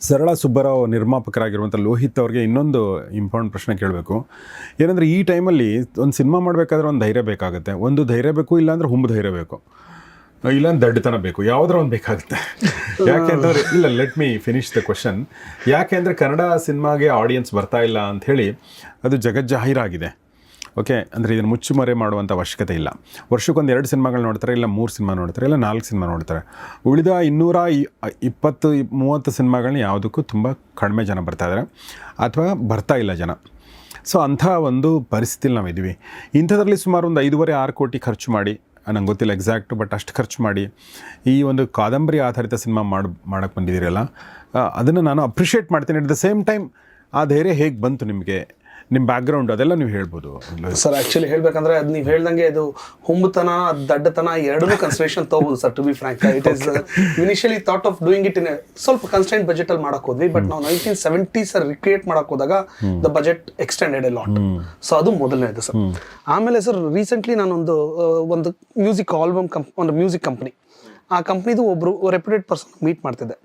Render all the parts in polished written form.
ಸರಳ ಸುಬ್ಬರಾವ್ ನಿರ್ಮಾಪಕರಾಗಿರುವಂಥ ಲೋಹಿತ್ ಅವ್ರಿಗೆ ಇನ್ನೊಂದು ಇಂಪಾರ್ಟೆಂಟ್ ಪ್ರಶ್ನೆ ಕೇಳಬೇಕು. ಏನಂದರೆ ಈ ಟೈಮಲ್ಲಿ ಒಂದು ಸಿನಿಮಾ ಮಾಡಬೇಕಾದ್ರೆ ಒಂದು ಧೈರ್ಯ ಬೇಕಾಗುತ್ತೆ. ಒಂದು ಧೈರ್ಯ ಬೇಕು, ಇಲ್ಲಾಂದ್ರೆ ಹುಂಬ ಧೈರ್ಯ ಬೇಕು, ಇಲ್ಲ ದಡ್ಡತನ ಬೇಕು, ಯಾವುದರ ಒಂದು ಬೇಕಾಗುತ್ತೆ. ಯಾಕೆ ಅಂತಂದರೆ ಇಲ್ಲ, let me finish the question. ಯಾಕೆ ಅಂದರೆ ಕನ್ನಡ ಸಿನಿಮಾಗೆ ಆಡಿಯನ್ಸ್ ಬರ್ತಾ ಇಲ್ಲ ಅಂಥೇಳಿ ಅದು ಜಗಜ್ಜಾಹೀರಾಗಿದೆ. ಓಕೆ, ಅಂದರೆ ಇದನ್ನು ಮುಚ್ಚುಮರೆ ಮಾಡುವಂಥ ಅವಶ್ಯಕತೆ ಇಲ್ಲ. ವರ್ಷಕ್ಕೊಂದು 2 ಸಿನಿಮಾಗಳು ನೋಡ್ತಾರೆ, ಇಲ್ಲ 3 ಸಿನಿಮಾ ನೋಡ್ತಾರೆ, ಇಲ್ಲ 4 ಸಿನಿಮಾ ನೋಡ್ತಾರೆ. ಉಳಿದ 220-30 ಸಿನಿಮಾಗಳನ್ನ ಯಾವುದಕ್ಕೂ ತುಂಬ ಕಡಿಮೆ ಜನ ಬರ್ತಾಯಿದ್ದಾರೆ ಅಥವಾ ಬರ್ತಾ ಇಲ್ಲ ಜನ. ಸೊ ಅಂಥ ಒಂದು ಪರಿಸ್ಥಿತಿಲಿ ನಾವಿದ್ದೀವಿ. ಇಂಥದ್ರಲ್ಲಿ ಸುಮಾರು ಒಂದು 5.5-6 ಕೋಟಿ ಖರ್ಚು ಮಾಡಿ, ನಂಗೆ ಗೊತ್ತಿಲ್ಲ ಎಕ್ಸಾಕ್ಟು, ಬಟ್ ಅಷ್ಟು ಖರ್ಚು ಮಾಡಿ ಈ ಒಂದು ಕಾದಂಬರಿ ಆಧಾರಿತ ಸಿನಿಮಾ ಮಾಡೋಕ್ಕೆ ಬಂದಿದ್ದೀರಲ್ಲ, ಅದನ್ನು ನಾನು ಅಪ್ರಿಷಿಯೇಟ್ ಮಾಡ್ತೀನಿ. ಅಟ್ ದ ಸೇಮ್ ಟೈಮ್ ಆ ಧೈರ್ಯ ಹೇಗೆ ಬಂತು ನಿಮಗೆ, ನಿಮ್ಮ ಬ್ಯಾಕ್ಗ್ರೌಂಡ್ ಅದೆಲ್ಲ ನೀವು ಹೇಳ್ಬೋದು ಸರ್. ಆ್ಯಕ್ಚುಲಿ ಹೇಳ್ಬೇಕಂದ್ರೆ ಅದು ನೀವು ಹೇಳ್ದಂಗೆ ಇದು ಹುಂಬತನ ದಡ್ಡತನ ಎರಡನ್ನೂ ಕನ್ಸಿಡರೇಷನ್ ತೊಗೋಬೋದು sir. To be frank, it is initially thought of doing it in ಸ್ವಲ್ಪ ಕನ್ಸ್ಟೆಂಟ್ ಬಜೆಟಲ್ಲಿ ಮಾಡಕ್ಕೆ ಹೋದ್ವಿ. ಬಟ್ ನಾವು 1970s ರಿಕ್ರಿಯೇಟ್ ಮಾಡಕ್ಕೆ ಹೋದಾಗ the budget extended A lot. So ಅದು ಮೊದಲನೇದು ಸರ್. ಆಮೇಲೆ ಸರ್ ರೀಸೆಂಟ್ಲಿ ನಾನೊಂದು ಮ್ಯೂಸಿಕ್ ಆಲ್ಬಮ್ ಒಂದು ಮ್ಯೂಸಿಕ್ ಕಂಪ್ನಿ, ಆ ಕಂಪ್ನಿದು ಒಬ್ಬರು ರೆಪ್ಯೂಟೆಡ್ ಪರ್ಸನ್ ಮೀಟ್ ಮಾಡ್ತಿದ್ದೆ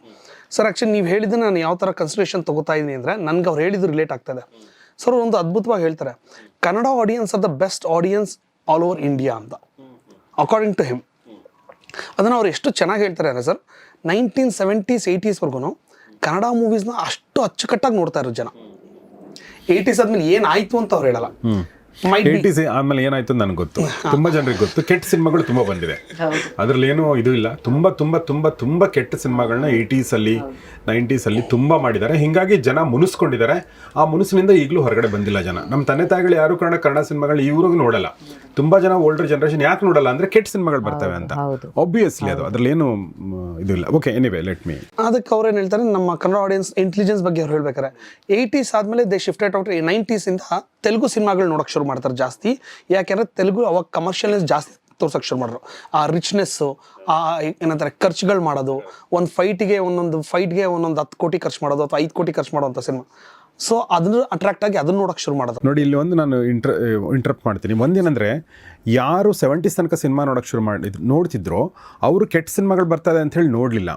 ಸರ್. ಆ್ಯಕ್ಚುಲಿ ನೀವು ಹೇಳಿದ್ದು ನಾನು ಯಾವ ಥರ ಕನ್ಸಿಡರೇಷನ್ ತೊಗೋತಾ ಇದ್ದೀನಿ ಅಂದರೆ ನನಗೆ ಅವ್ರು ಹೇಳಿದ್ದು ರಿಲೇಟ್ ಆಗ್ತದೆ ಸರ್. ಒಂದು ಅದ್ಭುತವಾಗಿ ಹೇಳ್ತಾರೆ, Kannada audience are the best audience all over India ಅಂತ, ಅಕಾರ್ಡಿಂಗ್ ಟು ಹಿಮ್. ಅದನ್ನು ಅವ್ರು ಎಷ್ಟು ಚೆನ್ನಾಗಿ ಹೇಳ್ತಾರೆ ಅಂದರೆ ಸರ್, 1970s 80s ಕನ್ನಡ ಮೂವೀಸ್ನ ಅಷ್ಟು ಅಚ್ಚುಕಟ್ಟಾಗಿ ನೋಡ್ತಾ ಇರೋ ಜನ. 80s ಆದ್ಮೇಲೆ ಏನಾಯ್ತು ಅಂತ ಅವ್ರು ಹೇಳಲ್ಲ. 80s ಆಮೇಲೆ ಏನಾಯ್ತು ನನಗೆ ಗೊತ್ತು, ತುಂಬ ಜನರಿಗೆ ಗೊತ್ತು. ಕೆಟ್ಟ ಸಿನಿಮಾಗಳು ತುಂಬ ಬಂದಿದೆ, ಅದರಲ್ಲಿ ಏನೂ ಇದು ಇಲ್ಲ. ತುಂಬ ತುಂಬ ತುಂಬ ತುಂಬ ಕೆಟ್ಟ ಸಿನಿಮಾಗಳನ್ನ 80s ಅಲ್ಲಿ 90s ಅಲ್ಲಿ ತುಂಬ ಮಾಡಿದ್ದಾರೆ. ಹೀಗಾಗಿ ಜನ ಮುನಿಸ್ಕೊಂಡಿದ್ದಾರೆ. ಆ ಮುನಿಸಿನಿಂದ ಈಗಲೂ ಹೊರಗಡೆ ಬಂದಿಲ್ಲ ಜನ. ನಮ್ಮ ತಂದೆ ತಾಯಿಗಳು ಯಾರು ಕನ್ನಡ ಸಿನಿಮಾಗಳು ಇವ್ರಿಗೂ ನೋಡಲ್ಲ. ತುಂಬ ಜನ ಓಲ್ಡರ್ ಜನರೇಷನ್ ಯಾಕೆ ನೋಡಲ್ಲ ಅಂದರೆ ಕೆಟ್ಟ ಸಿನಿಮಾಗಳು ಬರ್ತವೆ ಅಂತ. ಆಬ್ವಿಯಸ್ಲಿ ಅದರಲ್ಲಿ ಏನು ಇದು ಇಲ್ಲ. Okay, anyway let me. ಅದಕ್ಕೆ ಅವ್ರೇನು ಹೇಳ್ತಾರೆ, ನಮ್ಮ ಕನ್ನಡ ಆಡಿಯನ್ಸ್ ಇಂಟೆಲಿಜೆನ್ಸ್ ಬಗ್ಗೆ ಅವ್ರು ಹೇಳ್ಬೇಕಾರೆ 80s ಆದಮೇಲೆ ದೇ ಶಿಫ್ಟೆಡ್ ಔಟ್ 90s ಇಂದ ತೆಲುಗು ಸಿನಿಮಾಗಳು ನೋಡೋಕೆ ಶುರು ಮಾಡ್ತಾರೆ ಜಾಸ್ತಿ. ಯಾಕೆಂದರೆ ತೆಲುಗು ಅವಾಗ ಕಮರ್ಷಿಯಲ್ನೆಸ್ ಜಾಸ್ತಿ ತೋರ್ಸೋಕೆ ಶುರು ಮಾಡಿದ್ರು. ಆ ರಿಚ್ನೆಸ್ಸು, ಆ ಏನಂತಾರೆ ಖರ್ಚುಗಳು ಮಾಡೋದು, ಒಂದು ಫೈಟ್ಗೆ ಒಂದೊಂದು 10 ಕೋಟಿ ಖರ್ಚು ಮಾಡೋದು ಅಥವಾ 5 ಕೋಟಿ ಖರ್ಚು ಮಾಡೋವಂಥ ಸಿನಿಮಾ. ಸೊ ಅದನ್ನು ಅಟ್ರಾಕ್ಟ್ ಆಗಿ ಅದನ್ನು ನೋಡೋಕೆ ಶುರು ಮಾಡೋದು. ನೋಡಿ, ಇಲ್ಲಿ ಒಂದು ನಾನು ಇಂಟ್ರಪ್ಟ್ ಮಾಡ್ತೀನಿ. ಒಂದೇನೆಂದರೆ, ಯಾರು 70s ತನಕ ಸಿನಿಮಾ ನೋಡೋಕೆ ಶುರು ನೋಡ್ತಿದ್ರು ಅವರು ಕೆಟ್ಟ ಸಿನಿಮಾಗಳು ಬರ್ತದೆ ಅಂತ ಹೇಳಿ ನೋಡಲಿಲ್ಲ.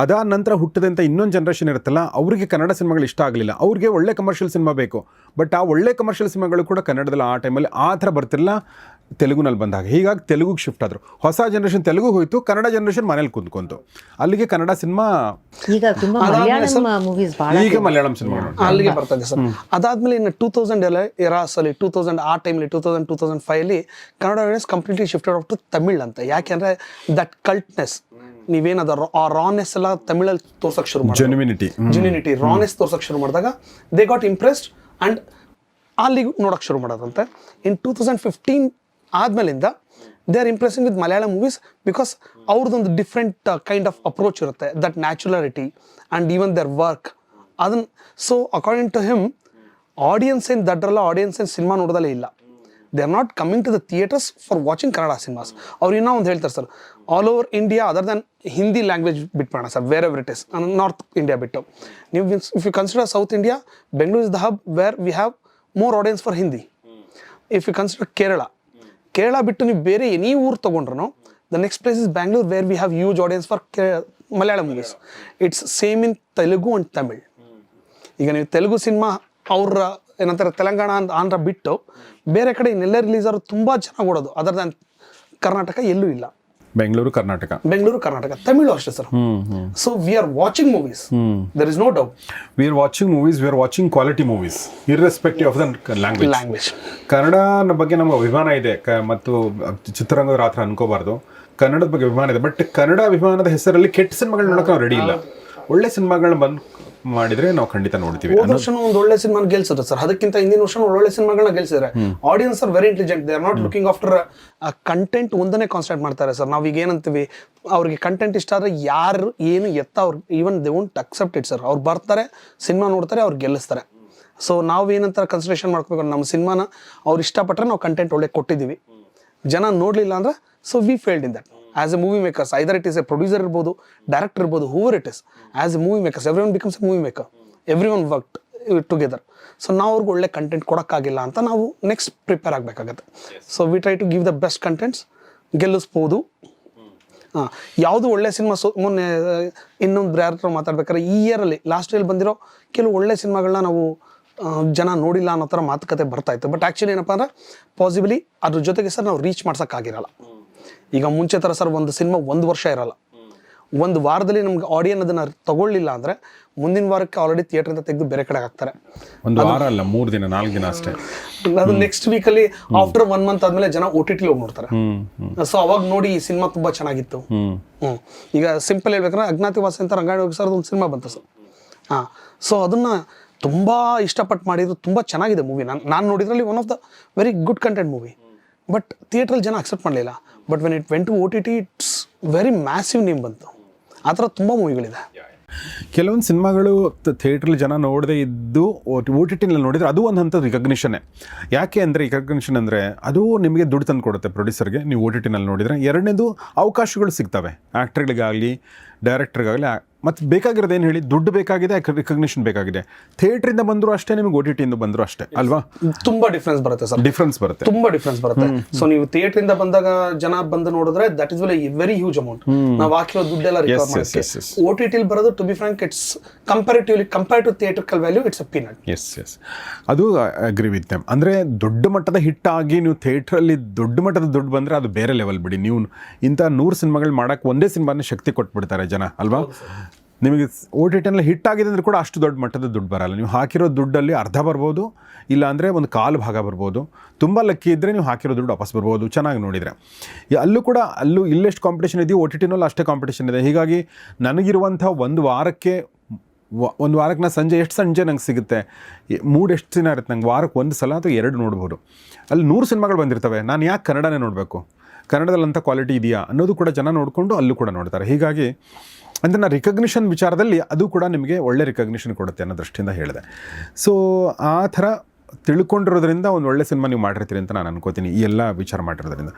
ಅದಾದ ನಂತರ ಹುಟ್ಟಿದಂಥ ಇನ್ನೊಂದು ಜನ್ರೇಷನ್ ಇರುತ್ತಲ್ಲ, ಅವರಿಗೆ ಕನ್ನಡ ಸಿನಿಮಾಗಳು ಇಷ್ಟ ಆಗಲಿಲ್ಲ. ಅವ್ರಿಗೆ ಒಳ್ಳೆ ಕಮರ್ಷಿಯಲ್ ಸಿನಿಮಾ ಬೇಕು. ಬಟ್ ಆ ಒಳ್ಳೆ ಕಮರ್ಷಿಯಲ್ ಸಿನಿಮಾಗಳು ಕೂಡ ಕನ್ನಡದಲ್ಲಿ ಆ ಟೈಮಲ್ಲಿ ಆ ಥರ ಬರ್ತಿರಲಿಲ್ಲ, ತೆಲುಗುನಲ್ಲಿ ಬಂದಾಗ. ಹೀಗಾಗಿ ತೆಲುಗುಗೆ ಶಿಫ್ಟ್ ಆದರು. ಹೊಸ ಜನ್ರೇಷನ್ ತೆಲುಗು ಹೋಯಿತು, ಕನ್ನಡ ಜನ್ರೇಷನ್ ಮನೇಲಿ ಕುಂತ್ಕೊಂತು. ಅಲ್ಲಿಗೆ ಕನ್ನಡ ಸಿನಿಮಾ ಈಗ ಮಲಯಾಳಂ ಸಿನಿಮಾ ಅಲ್ಲಿಗೆ ಬರ್ತದೆ ಸರ್. ಅದಾದ್ಮೇಲೆ ಇನ್ನು 2000 ಎರಾಸಲ್ಲಿ 2000 ಆ ಟೈಮಲ್ಲಿ 2005 Kannada audience completely shifted out to Tamil ಅಂತ. ಯಾಕೆಂದ್ರೆ ದಟ್ ಕಲ್ಟ್ನೆಸ್, ನೀವೇನದ ಆ ರಾನೆಸ್ ಎಲ್ಲ ತಮಿಳಲ್ಲಿ ತೋರ್ಸಕ್ಕೆ ಶುರು ಮಾಡಿ, ಜೆನ್ಯೂನಿಟಿ ರಾನೆಸ್ ತೋರ್ಸಕ್ಕೆ ಶುರು ಮಾಡಿದಾಗ ದೇ ಗಾಟ್ ಇಂಪ್ರೆಸ್ಡ್ ಆ್ಯಂಡ್ ಅಲ್ಲಿಗೆ ನೋಡೋಕೆ ಶುರು ಮಾಡೋದಂತೆ. ಇನ್ 2015 ಆದ್ಮೇಲಿಂದ they are impressing with Malayalam movies because ಅವ್ರದ್ದೊಂದು ಡಿಫ್ರೆಂಟ್ ಕೈಂಡ್ ಆಫ್ ಅಪ್ರೋಚ್ ಇರುತ್ತೆ, that naturality and even their work ಅದನ್ನು. So according to him, audience ಏನು ದಡ್ರಲ್ಲ, ಆಡಿಯನ್ಸ್ ಏನು ಸಿನಿಮಾ ನೋಡೋದಲ್ಲೇ ಇಲ್ಲ. They are not coming to the theatres for watching Kannada cinemas. ಅವ್ರು ಇನ್ನೂ ಒಂದು ಹೇಳ್ತಾರೆ sir, all over India other than Hindi language ಬಿಟ್ಬೇಡ sir, wherever it is, north India ಬಿಟ್ಟು. ನೀವು if you consider south India, Bengaluru is the hub where we have more audience for Hindi. If you consider Kerala ಬಿಟ್ಟು ನೀವು ಬೇರೆ any ಊರು ತೊಗೊಂಡ್ರು, the next place is Bangalore where we have huge audience for Malayalam movies. It's same in Telugu and Tamil. ಈಗ ನೀವು Telugu cinema ಅವ್ರ ಏನಂತಾರೆ ತೆಲಂಗಾಣ ಆಂಧ್ರ ಬಿಟ್ಟು ಬೇರೆ ಕಡೆ ಇನ್ನೆಲ್ಲ ರಿಲೀಸ್ ಆದ್ರು ತುಂಬ ಚೆನ್ನಾಗಿ ಓಡೋದು. ಅದರ್ ದ್ಯಾನ್ ಕರ್ನಾಟಕ ಎಲ್ಲೂ ಇಲ್ಲ. ಬೆಂಗಳೂರು ಕರ್ನಾಟಕ ತಮಿಳು ಅಷ್ಟೇ sir. So we are watching movies, there is no doubt. We are watching quality movies irrespective of the language. ಕನ್ನಡನ ಬಗ್ಗೆ ನಮ್ಗೆ ಅಭಿಮಾನ ಇದೆ, ಮತ್ತು ಚಿತ್ರರಂಗದ ಹತ್ರ ಅನ್ಕೋಬಾರ್ದು. ಕನ್ನಡದ ಬಗ್ಗೆ ಅಭಿಮಾನ ಇದೆ, ಬಟ್ ಕನ್ನಡ ಅಭಿಮಾನದ ಹೆಸರಲ್ಲಿ ಕೆಟ್ಟ ಸಿನಿಮಾಗಳು ನೋಡೋಕೆ ನಾವು ರೆಡಿ ಇಲ್ಲ. ಒಳ್ಳೆ ಸಿನಿಮಾಗಳನ್ನ ಬಂದು ಮಾಡಿದ್ರೆ ನಾವು ಖಂಡಿತ ನೋಡ್ತೀವಿ. ಹೋದ ವರ್ಷ ಒಂದು ಒಳ್ಳೆ ಸಿನಿಮಾ ಗೆಲ್ಸಿದ್ರು ಸರ್, ಅದಕ್ಕಿಂತ ಹಿಂದಿನ ವರ್ಷ ಒಳ್ಳೆ ಸಿನಿಮಾಗಳನ್ನ ಗೆಲ್ಸಿದ್ರೆ. Audience are very intelligent, they are not looking after content ಒಂದನ್ನೇ ಕಾನ್ಸಂಟ್ರೇಟ್ ಮಾಡ್ತಾರೆ ಸರ್. ನಾವೀಗ ಏನಂತೀವಿ, ಅವ್ರಿಗೆ ಕಂಟೆಂಟ್ ಇಷ್ಟ ಆದರೆ ಯಾರು ಏನು ಅವ್ರು even they won't accept it sir. ಅವ್ರು ಬರ್ತಾರೆ, ಸಿನಿಮಾ ನೋಡ್ತಾರೆ, ಅವ್ರು ಗೆಲ್ಲಿಸ್ತಾರೆ. ಸೊ ನಾವು ಏನಂತ ಕನ್ಸಿಡರೇಷನ್ ಮಾಡ್ಕೋಬೇಕು, ನಮ್ಮ ಸಿನಿಮಾನ ಅವ್ರು ಇಷ್ಟಪಟ್ಟರೆ ನಾವು ಕಂಟೆಂಟ್ ಒಳ್ಳೆ ಕೊಟ್ಟಿದ್ದೀವಿ, ಜನ ನೋಡಲಿಲ್ಲ ಅಂದರೆ so we failed in that. As a movie makers, either it is a producer irbodu, director irbodu, whoever it is, as a movie makers, everyone becomes a movie maker. Everyone worked together. So now ಅವ್ರಿಗೆ ಒಳ್ಳೆ content ಕೊಡೋಕ್ಕಾಗಿಲ್ಲ ಅಂತ ನಾವು next prepare ಆಗಬೇಕಾಗತ್ತೆ. So we try to give the best contents, ಗೆಲ್ಲಿಸ್ಬೋದು. ಯಾವುದು ಒಳ್ಳೆ cinema ಮೊನ್ನೆ ಇನ್ನೊಂದು ಯಾರ ಮಾತಾಡ್ಬೇಕಾದ್ರೆ ಈ ಇಯರಲ್ಲಿ ಲಾಸ್ಟ್ ಇಯರ್ ಬಂದಿರೋ ಕೆಲವು ಒಳ್ಳೆ ಸಿನಿಮಾಗಳನ್ನ ನಾವು ಜನ ನೋಡಿಲ್ಲ ಅನ್ನೋ ಥರ ಮಾತುಕತೆ ಬರ್ತಾ ಇತ್ತು. ಬಟ್ ಆ್ಯಕ್ಚುಲಿ ಏನಪ್ಪ ಅಂದ್ರೆ ಪಾಸಿಬಲಿ ಅದ್ರ ಜೊತೆಗೆ ಸರ್ ನಾವು ರೀಚ್ ಮಾಡ್ಸೋಕ್ಕಾಗಿರಲ್ಲ. ಈಗ ಮುಂಚೆ ಥರ ಸರ್ ಒಂದು ಸಿನಿಮಾ 1 ವರ್ಷ ಇರಲ್ಲ, ಒಂದು ವಾರದಲ್ಲಿ ನಮ್ಗೆ ಆಡಿಯನ್ ಅದನ್ನು ತಗೊಳ್ಳಿಲ್ಲ ಅಂದರೆ ಮುಂದಿನ ವಾರಕ್ಕೆ ಆಲ್ರೆಡಿ ಥಿಯೇಟ್ರಿಂದ ತೆಗೆದು ಬೇರೆ ಕಡೆ ಹಾಕ್ತಾರೆ. ಒಂದು ವಾರ ಅಲ್ಲ, 3 ದಿನ 4 ದಿನ ಅಷ್ಟೇ. ಅದು ನೆಕ್ಸ್ಟ್ ವೀಕಲ್ಲಿ ಆಫ್ಟರ್ 1 ಮಂತ್ ಆದಮೇಲೆ ಜನ OTT ಹೋಗಿ ನೋಡ್ತಾರೆ. ಸೊ ಅವಾಗ ನೋಡಿ ಈ ಸಿನಿಮಾ ತುಂಬ ಚೆನ್ನಾಗಿತ್ತು. ಈಗ ಸಿಂಪಲ್ ಹೇಳ್ಬೇಕಂದ್ರೆ ಅಜ್ಞಾತವಾಸಿ ಅಂತ ರಂಗಾಯಣ ಹೋಗಿ ಸರ್ ಒಂದು ಸಿನಿಮಾ ಬಂತು ಸರ್. ಸೊ ಅದನ್ನು ತುಂಬ ಇಷ್ಟಪಟ್ಟು ಮಾಡಿದ್ರು, ತುಂಬ ಚೆನ್ನಾಗಿದೆ ಮೂವಿ. ನಾನು ನೋಡಿದ್ರಲ್ಲಿ one of the very good content movie. But ಥಿಯೇಟ್ರಲ್ಲಿ ಜನ ಅಕ್ಸೆಪ್ಟ್ ಮಾಡಲಿಲ್ಲ. But when it went to OTT it's very massive name ಬಂತು. ಆ ಥರ ತುಂಬ ಮೂವಿಗಳಿದೆ. ಕೆಲವೊಂದು ಸಿನಿಮಾಗಳು ಥಿಯೇಟ್ರಲ್ಲಿ ಜನ ನೋಡದೇ ಇದ್ದು OTTನಲ್ಲಿ ನೋಡಿದರೆ ಅದು ಒಂದು ಹಂತದ ರಿಕಗ್ನಿಷನ್ನೇ. ಯಾಕೆ ಅಂದರೆ ರಿಕಗ್ನಿಷನ್ ಅಂದರೆ ಅದು ನಿಮಗೆ ದುಡ್ಡು ತಂದು ಕೊಡುತ್ತೆ ಪ್ರೊಡ್ಯೂಸರ್ಗೆ, ನೀವು OTTನಲ್ಲಿ ನೋಡಿದರೆ. ಎರಡನೇದು ಅವಕಾಶಗಳು ಸಿಗ್ತವೆ ಆ್ಯಕ್ಟರ್ಗಳಿಗಾಗಲಿ ಡೈರೆಕ್ಟರ್ಗಾಗಲಿ. ಮತ್ತು ಬೇಕಾಗಿರೋದು ಏನು ಹೇಳಿ, ದುಡ್ಡು ಬೇಕಾಗಿದೆ, ರಿಕಗ್ನಿಷನ್ ಬೇಕಾಗಿದೆ. ಥಿಯೇಟ್ರಿಂದ ಬಂದರೂ ಅಷ್ಟೇ, ನಿಮಗೆ OTTಯಿಂದ ಬಂದರೂ ಅಷ್ಟೇ ಅಲ್ವಾ? ತುಂಬ ಡಿಫ್ರೆನ್ಸ್ ಬರುತ್ತೆ ಸರ್, ಡಿಫ್ರೆನ್ಸ್ ಬರುತ್ತೆ, ತುಂಬ ಡಿಫ್ರೆನ್ಸ್ ಬರುತ್ತೆ. ಸೊ ನೀವು ಥಿಯೇಟ್ರಿಂದ ಬಂದಾಗ ಜನ ಬಂದು ನೋಡಿದ್ರೆ that is very huge amount. ನಾವು ಹಾಕಿರೋ ದುಡ್ಡೆಲ್ಲ ರಿಕವರ್ ಮಾಡೋಕ್ಕೆ. OTTಲಿ ಬರೋದು to be frank it's compare to theatrical value it's a peanut. Yes ಅದು ಅಗ್ರಿ ವಿತ್ ದೆಮ್. ಅಂದರೆ ದೊಡ್ಡ ಮಟ್ಟದ ಹಿಟ್ ಆಗಿ ನೀವು ಥಿಯೇಟ್ರಲ್ಲಿ ದೊಡ್ಡ ಮಟ್ಟದ ದುಡ್ಡು ಬಂದರೆ ಅದು ಬೇರೆ ಲೆವೆಲ್ ಬಿಡಿ. ನೀವು ಇಂಥ 100 ಸಿನಿಮಾಗಳು ಮಾಡೋಕ್ಕೆ ಒಂದೇ ಸಿನಿಮಾನೇ ಶಕ್ತಿ ಕೊಟ್ಬಿಡ್ತಾರೆ ಜನ ಅಲ್ವಾ? ನಿಮಗೆ OTTನಲ್ಲಿ ಹಿಟ್ ಆಗಿದೆ ಅಂದರೆ ಕೂಡ ಅಷ್ಟು ದೊಡ್ಡ ಮಟ್ಟದ ದುಡ್ಡು ಬರಲ್ಲ. ನೀವು ಹಾಕಿರೋ ದುಡ್ಡಲ್ಲಿ ಅರ್ಧ ಬರ್ಬೋದು, ಇಲ್ಲಾಂದರೆ ಒಂದು ಕಾಲು ಭಾಗ ಬರ್ಬೋದು. ತುಂಬ ಲಕ್ಕಿ ಇದ್ದರೆ ನೀವು ಹಾಕಿರೋ ದುಡ್ಡು ವಾಪಸ್ ಬರ್ಬೋದು ಚೆನ್ನಾಗಿ ನೋಡಿದರೆ. ಅಲ್ಲೂ ಕೂಡ ಇಲ್ಲೆಷ್ಟು ಕಾಂಪಿಟೇಷನ್ ಇದೆಯೋ OTTನಲ್ಲೂ ಅಷ್ಟೇ ಕಾಂಪಿಟೇಷನ್ ಇದೆ. ಹೀಗಾಗಿ ನನಗಿರುವಂಥ ಒಂದು ವಾರಕ್ಕೆ ನಾನು ಸಂಜೆ ನಂಗೆ ಸಿಗುತ್ತೆ, ಮೂಡ್ ಎಷ್ಟು ದಿನ ಇರುತ್ತೆ ನಂಗೆ, ವಾರಕ್ಕೆ 1 ಸಲ ಅಥವಾ 2 ನೋಡ್ಬೋದು. ಅಲ್ಲಿ 100 ಸಿನಿಮಾಗಳು ಬಂದಿರ್ತವೆ, ನಾನು ಯಾಕೆ ಕನ್ನಡನೇ ನೋಡಬೇಕು, ಕನ್ನಡದಲ್ಲಂಥ ಕ್ವಾಲಿಟಿ ಇದೆಯಾ ಅನ್ನೋದು ಕೂಡ ಜನ ನೋಡಿಕೊಂಡು ಅಲ್ಲೂ ಕೂಡ ನೋಡ್ತಾರೆ. ಹೀಗಾಗಿ ಅಂದರೆ ನಾನು ರಿಕಗ್ನಿಷನ್ ವಿಚಾರದಲ್ಲಿ ಅದು ಕೂಡ ನಿಮಗೆ ಒಳ್ಳೆ ರಿಕಗ್ನಿಷನ್ ಕೊಡುತ್ತೆ ಅನ್ನೋ ದೃಷ್ಟಿಯಿಂದ ಹೇಳಿದೆ. ಸೊ ಆ ಥರ ತಿಳ್ಕೊಂಡಿರೋದ್ರಿಂದ ಒಂದು ಒಳ್ಳೆ ಸಿನಿಮಾ ನೀವು ಮಾಡಿರ್ತೀರಿ ಅಂತ ನಾನು ಅನ್ಕೋತೀನಿ, ಈ ಎಲ್ಲ ವಿಚಾರ ಮಾಡಿರೋದ್ರಿಂದ.